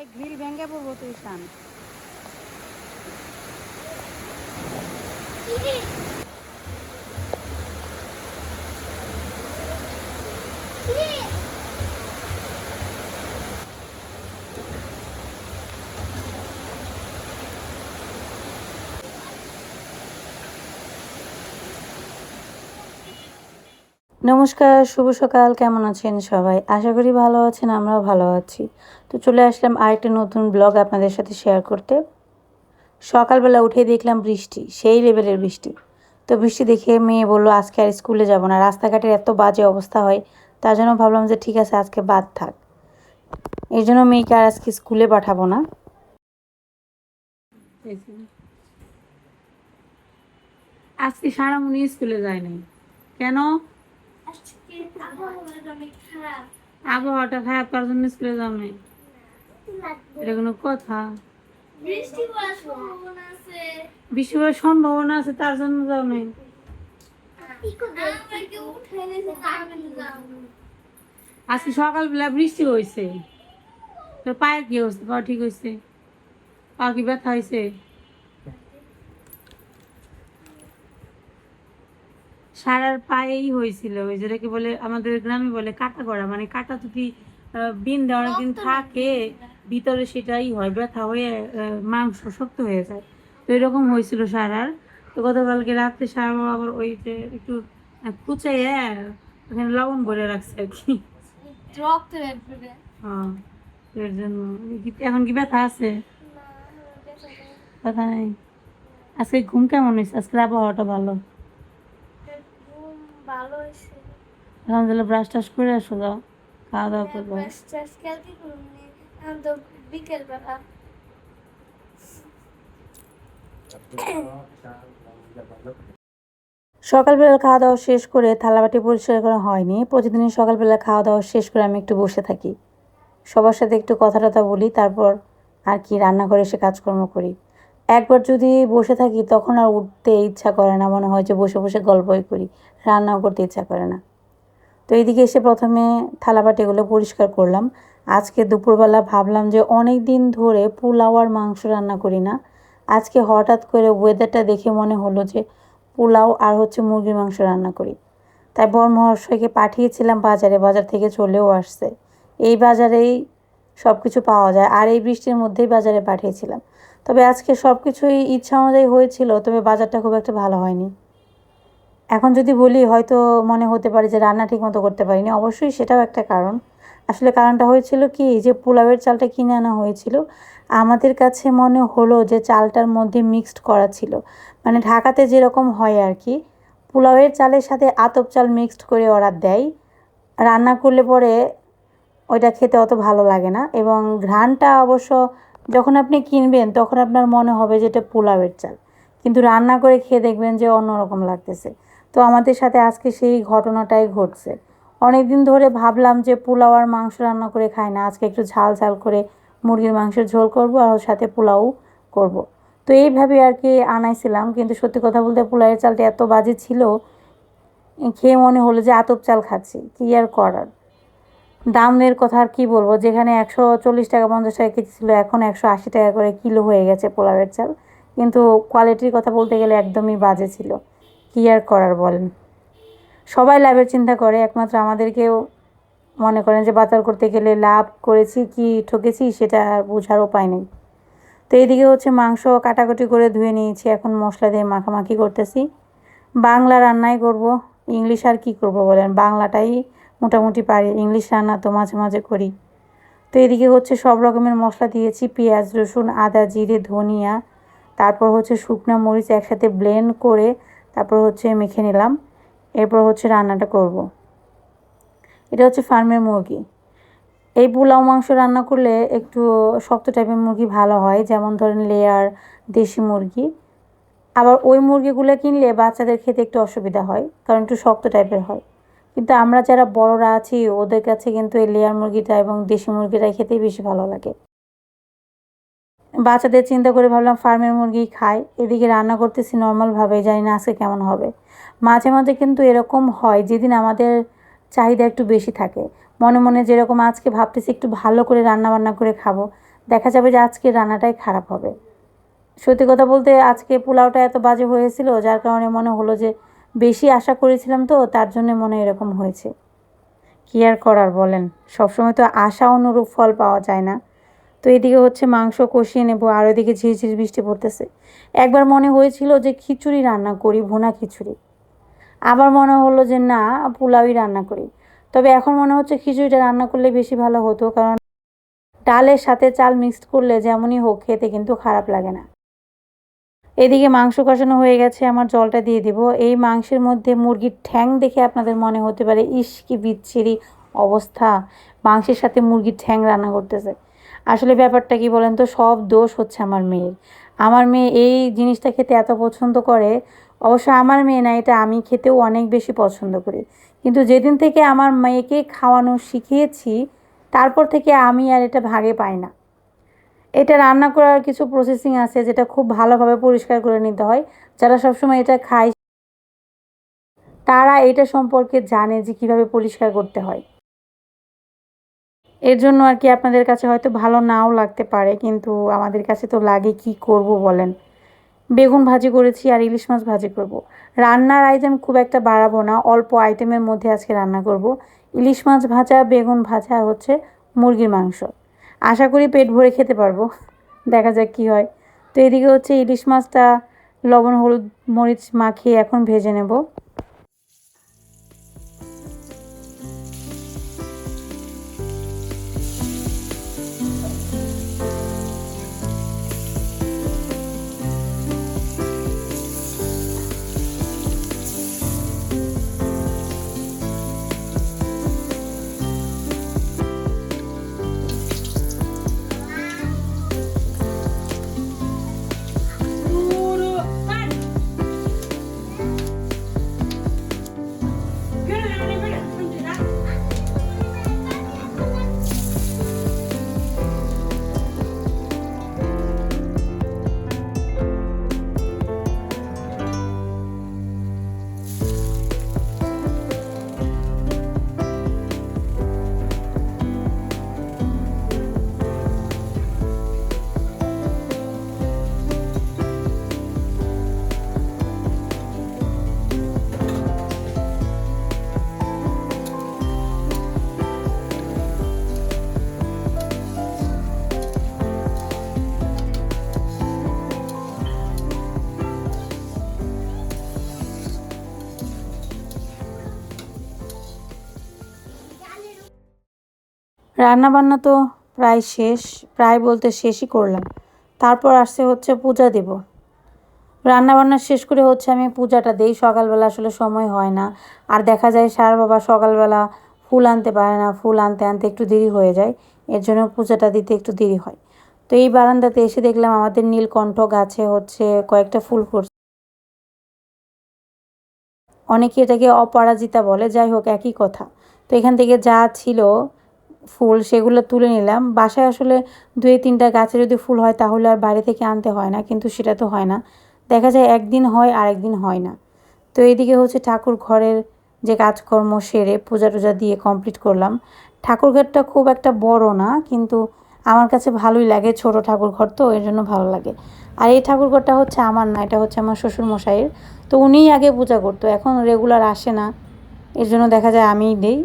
Grill ভেঙে পড়বো তুই শান। নমস্কার, শুভ সকাল। কেমন আছেন সবাই? আশা করি ভালো আছেন, আমরাও ভালো আছি। তো চলে আসলাম আরেকটা নতুন ব্লগ আপনাদের সাথে শেয়ার করতে। সকালবেলা উঠে দেখলাম বৃষ্টি, সেই লেভেলের বৃষ্টি। তো বৃষ্টি দেখে মেয়ে বলল আজকে আর স্কুলে যাব না, রাস্তাঘাটের এত বাজে অবস্থা হয়। তার জন্য ভাবলাম যে ঠিক আছে আজকে বাদ থাক। এই জন্য মেয়েকে আর আজকে স্কুলে পাঠাবো না। আজকে সারামণি স্কুলে যায় নাই কেন? আবহাওয়াটা খারাপ, তার জন্য স্কুলে যাও নাই? এটা কোনো কথা? বৃষ্টি হওয়ার সম্ভাবনা আছে, তার জন্য যাও নাই? আজকে সকালবেলা বৃষ্টি হয়েছে, তোর পায়ের কি হয়েছে? পা ঠিক হয়েছে? পা কি ব্যথা হয়েছে? সারার পায়েই হয়েছিল, ওই যেটাকে বলে আমাদের গ্রামে বলে কাটা করা, মানে কাটা যদি বিন্ধে অনেকদিন থাকে ভিতরে সেটাই হয়, ব্যথা হয়ে মাংস শক্ত হয়ে যায়। তো এরকম হয়েছিল সারার। তো গতকালকে রাত্রে সারা আবার ওই যে একটু কুচাইয়ে ওখানে লবণ ভরে রাখছে আর কি। হ্যাঁ, এর জন্য। এখন কি ব্যথা আছে? ব্যথা নেই। আজকে ঘুম কেমন হয়েছে? আজকে আবহাওয়াটা ভালো। আলহামদুলিল্লাহ। ব্রাশ টাশ করে আসো, যাও খাওয়া দাওয়া করবো। সকালবেলা খাওয়া দাওয়া শেষ করে থালাবাটি পরিষ্কার করা হয়নি। প্রতিদিনই সকালবেলা খাওয়া দাওয়া শেষ করে আমি একটু বসে থাকি, সবার সাথে একটু কথা টথা বলি, তারপর আর কি রান্নাঘরে এসে কাজকর্ম করি। একবার যদি বসে থাকি তখন আর উঠতে ইচ্ছা করে না, মনে হয় যে বসে বসে গল্পই করি, রান্নাও করতে ইচ্ছা করে না। তো এইদিকে এসে প্রথমে থালাবাটিগুলো পরিষ্কার করলাম। আজকে দুপুরবেলা ভাবলাম যে অনেক দিন ধরে পোলাও আর মাংস রান্না করি না। আজকে হঠাৎ করে ওয়েদারটা দেখে মনে হলো যে পোলাও আর মুরগির মাংস রান্না করি। তাই বর মহাশয়কে পাঠিয়েছিলাম বাজারে, বাজার থেকে চলেও আসছে। এই বাজারেই সব কিছু পাওয়া যায়, আর এই বৃষ্টির মধ্যেই বাজারে পাঠিয়েছিলাম। তবে আজকে সব কিছুই ইচ্ছা অনুযায়ী হয়েছিল, তবে বাজারটা খুব একটা ভালো হয়নি। এখন যদি বলি হয়তো মনে হতে পারে যে রান্না ঠিকমতো করতে পারিনি, অবশ্যই সেটাও একটা কারণ। আসলে কারণটা হয়েছিল কি, যে পোলাওয়ের চালটা কিনে আনা হয়েছিল, আমাদের কাছে মনে হলো যে চালটার মধ্যে মিক্সড করা ছিল। মানে ঢাকাতে যেরকম হয় আর কি, পোলাওয়ের চালের সাথে আতপ চাল মিক্সড করে ওরা দেয়। রান্না করলে পরে ওইটা খেতে অত ভালো লাগে না, এবং ঘ্রাণটা অবশ্য যখন আপনি কিনবেন তখন আপনার মনে হবে যে এটা পোলাওয়ের চাল, কিন্তু রান্না করে খেয়ে দেখবেন যে অন্যরকম লাগতেছে। তো আমাদের সাথে আজকে সেই ঘটনাটাই ঘটছে। অনেক দিন ধরে ভাবলাম যে পোলাও আর মাংস রান্না করে খাই না, আজকে একটু ঝাল ঝাল করে মুরগির মাংসের ঝোল করব আর ওর সাথে পোলাও করব। তো এইভাবে আর কি আনাইছিলাম, কিন্তু সত্যি কথা বলতে পোলাওয়ের চালটা এত বাজে ছিল, খেয়ে মনে হলো যে আতপ চাল খাচ্ছি, কী আর করার। দামের কথা আর কী বলবো, যেখানে 140 টাকা 50 টাকা কেজি ছিল, এখন 180 টাকা করে কিলো হয়ে গেছে পোলাওয়ের চাল। কিন্তু কোয়ালিটির কথা বলতে গেলে একদমই বাজে ছিল, কী আর করার বলেন। সবাই লাভের চিন্তা করে, একমাত্র আমাদেরকেও মনে করেন যে বাজার করতে গেলে লাভ করেছি কি ঠকেছি সেটা আর বোঝার উপায় নেই। তো এইদিকে মাংস কাটাকুটি করে ধুয়ে নিয়েছি, এখন মশলা দিয়ে মাখামাখি করতেছি। বাংলা রান্নাই করব, ইংলিশ আর কি করব বলেন, বাংলাটাই মোটামুটি পারি, ইংলিশ রান্না তো মাঝে মাঝে করি। তো এদিকে সব রকমের মশলা দিয়েছি, পেঁয়াজ রসুন আদা জিরে ধনিয়া, তারপর শুকনো মরিচ একসাথে ব্লেন্ড করে তারপর মেখে নিলাম। এরপর রান্নাটা করব। এটা ফার্মের মুরগি। এই পোলাও মাংস রান্না করলে একটু শক্ত টাইপের মুরগি ভালো হয়, যেমন ধরেন লেয়ার দেশি মুরগি। আবার ওই মুরগিগুলো কিনলে বাচ্চাদের খেতে একটু অসুবিধা হয়, কারণ একটু শক্ত টাইপের হয়। কিন্তু আমরা যারা বড়রা আছি ওদের কাছে কিন্তু এই লেয়ার মুরগিটা এবং দেশি মুরগিটা খেতেই বেশি ভালো লাগে। বাচ্চাদের চিন্তা করে ভাবলাম ফার্মের মুরগি খাই। এদিকে রান্না করতেছি নর্মালভাবে, জানি না আজকে কেমন হবে। মাঝে মাঝে কিন্তু এরকম হয় যেদিন আমাদের চাহিদা একটু বেশি থাকে, মনে মনে যেরকম আজকে ভাবতেছি একটু ভালো করে রান্না বান্না করে খাবো, দেখা যাবে যে আজকের রান্নাটাই খারাপ হবে। সত্যি কথা বলতে আজকে পোলাওটা এত বাজে হয়েছিল, যার কারণে মনে হলো যে বেশি আশা করেছিলাম, তো তার জন্য মনে এরকম হয়েছে। কী আর করার বলেন, সবসময় তো আশা অনুরূপ ফল পাওয়া যায় না। তো এদিকে হচ্ছে মাংস কষিয়ে নেব, আর ওইদিকে ঝিরঝির বৃষ্টি পড়তেছে। একবার মনে হয়েছিল যে খিচুড়ি রান্না করি, ভুনা খিচুড়ি। আবার মনে হলো যে না, পোলাওই রান্না করি। তবে এখন মনে হচ্ছে খিচুড়িটা রান্না করলে বেশি ভালো হতো, কারণ ডালের সাথে চাল মিক্সড করলে যেমনই হোক খেতে কিন্তু খারাপ লাগে না। এদিকে মাংস কষানো হয়ে গেছে, আমার জলটা দিয়ে দিব। এই মাংসের মধ্যে মুরগির ঠ্যাং দেখে আপনাদের মনে হতে পারে ইস কি বিচ্ছিরি অবস্থা, মাংসের সাথে মুরগির ঠ্যাং রান্না করতেছে। আসলে ব্যাপারটা কি বলেন তো, সব দোষ হচ্ছে আমার মেয়ের। আমার মেয়ে এই জিনিসটা খেতে এত পছন্দ করে। অবশ্য আমার মেয়ে না, এটা আমি খেতেও অনেক বেশি পছন্দ করি। কিন্তু যেদিন থেকে আমার মেয়েকে খাওয়ানো শিখিয়েছি, তারপর থেকে আমি আর এটা ভাগে পাই না। এটা রান্না করার কিছু প্রসেসিং আছে, যেটা খুব ভালোভাবে পরিষ্কার করে নিতে হয়। যারা সবসময় এটা খায় তারা এটা সম্পর্কে জানে যে কীভাবে পরিষ্কার করতে হয়। এর জন্য আর কি আপনাদের কাছে হয়তো ভালো নাও লাগতে পারে, কিন্তু আমাদের কাছে তো লাগে, কি করব বলেন। বেগুন ভাজি করেছি আর ইলিশ মাছ ভাজি করব। রান্নার আইটেম খুব একটা বাড়াবো না, অল্প আইটেমের মধ্যে আজকে রান্না করব। ইলিশ মাছ ভাজা, বেগুন ভাজা আর হচ্ছে মুরগির মাংস। আশা করি পেট ভরে খেতে পারবো, দেখা যাক কী হয়। তো এদিকে হচ্ছে ইলিশ মাছটা লবণ হলুদ মরিচ মাখিয়ে এখন ভেজে নেব। রান্নাবান্না তো প্রায় শেষ, প্রায় বলতে শেষই করলাম। তারপর আসছে হচ্ছে পূজা দেব। রান্নাবান্না শেষ করে হচ্ছে আমি পূজাটা দেই। সকালবেলা আসলে সময় হয় না, আর দেখা যায় সার বাবা সকালবেলা ফুল আনতে পারে না, ফুল আনতে আনতে একটু দেরি হয়ে যায়। এর জন্য পূজাটা দিতে একটু দেরি হয়। তো এই বারান্দাতে এসে দেখলাম আমাদের নীলকণ্ঠ গাছে হচ্ছে কয়েকটা ফুল ফুটছে। অনেকে এটাকে অপরাজিতা বলে, যাই হোক একই কথা। তো এখান থেকে যা ছিল ফুল সেগুলো তুলে নিলাম। বাসায় আসলে 2-3টা গাছে যদি ফুল হয় তাহলে আর বাইরে থেকে আনতে হয় না, কিন্তু সেটা তো হয় না। দেখা যায় একদিন হয় আর একদিন হয় না। তো এইদিকে হচ্ছে ঠাকুর ঘরের যে কাজকর্ম সেরে পূজা টুজা দিয়ে কমপ্লিট করলাম। ঠাকুর ঘরটা খুব একটা বড় না, কিন্তু আমার কাছে ভালোই লাগে, ছোট ঠাকুর ঘর তো এর জন্য ভালো লাগে। আর এই ঠাকুর ঘরটা হচ্ছে আমার না, এটা হচ্ছে আমার শ্বশুরমশাইয়ের। তো উনিই আগে পূজা করতো, এখন রেগুলার আসে না, এর জন্য দেখা যায় আমিই দেই।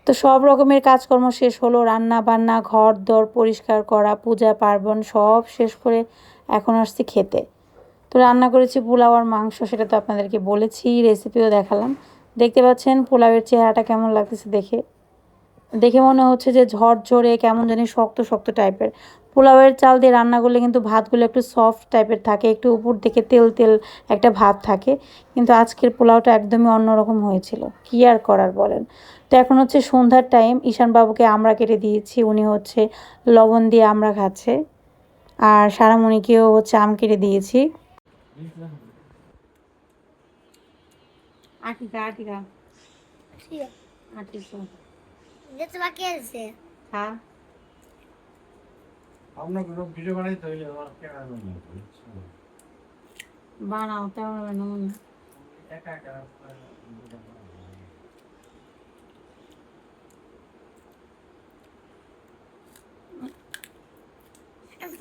তো সব রকমের কাজকর্ম শেষ হলো, রান্না বান্না ঘর দর পরিষ্কার করা পূজা পার্বণ সব শেষ করে এখন আসছি খেতে। তো রান্না করেছি পোলাও আর মাংস, সেটা তো আপনাদেরকে বলেছি, রেসিপিও দেখালাম। দেখতে পাচ্ছেন পোলাওয়ের চেহারাটা কেমন লাগতেছে দেখে। দেখে মনে হচ্ছে যে ঝরঝরে কেমন জানি শক্ত শক্ত টাইপের। পোলাওয়ের চাল দিয়ে রান্না করলে কিন্তু ভাতগুলো একটু সফট টাইপের থাকে, একটু উপর থেকে তেল তেল একটা ভাব থাকে। কিন্তু আজকের পোলাওটা একদমই অন্যরকম হয়েছিল, কী আর করার বলেন। তো এখন হচ্ছে সন্ধ্যার টাইম, ঈশানবাবুকে আমরা কেটে দিয়েছি, উনি হচ্ছে লবণ দিয়ে আমরা খাচ্ছে। আর সারামণিকেও হচ্ছে আম কেটে দিয়েছি। আটিকা আটিকা আটিকা হ্যাঁ বানাও তেমন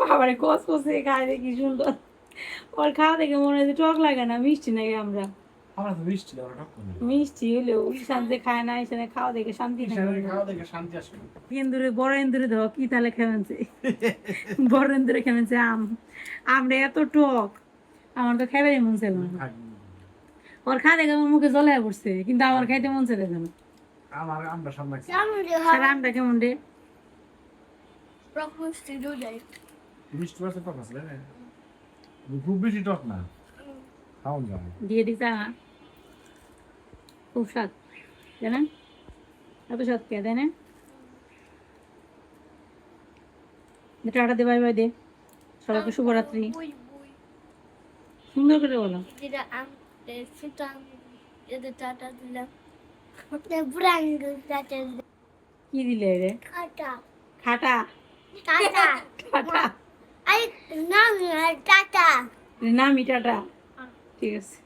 বাবারে কস কসে খায় দেখি সুন্দর। ওর খাওয়া দেখে মনে হয় যে টক লাগে না, মিষ্টি নাকি আমরা। আমার তো মিষ্টি না, ওটা টক করে। মিষ্টি হলেও শান্তি খায় না, এখানে খাওয়া দেখে শান্তি নাই। খাওয়া দেখে শান্তি আসবে। ইন্দুরে বড় ইন্দুরে ধর কি তালে খেমেছে, বড় ইন্দুরে খেমেছে আম। আমরা এত টক, আমার তো খেতে মন ছিল না। ওর খাওয়া দেখে আমার মুখে জলে পড়ছে, কিন্তু আমার খাইতে মন ছিল না। আমার আমরা সামনে সারা আমটা কেমন রে? মিষ্টি আছে, টক আছে না? খুব বেশি টক না, খাওয়া যাবে। দিয়ে দিতে খুব স্বাদ, তাই না? এত স্বাদ কে, তাই না? টাটা দে, বাই বাই দে, সবাইকে শুভরাত্রি। সুন্দর করে বলো। কি দিলে রে? খাটা খাটা নামি টাটা। ঠিক আছে।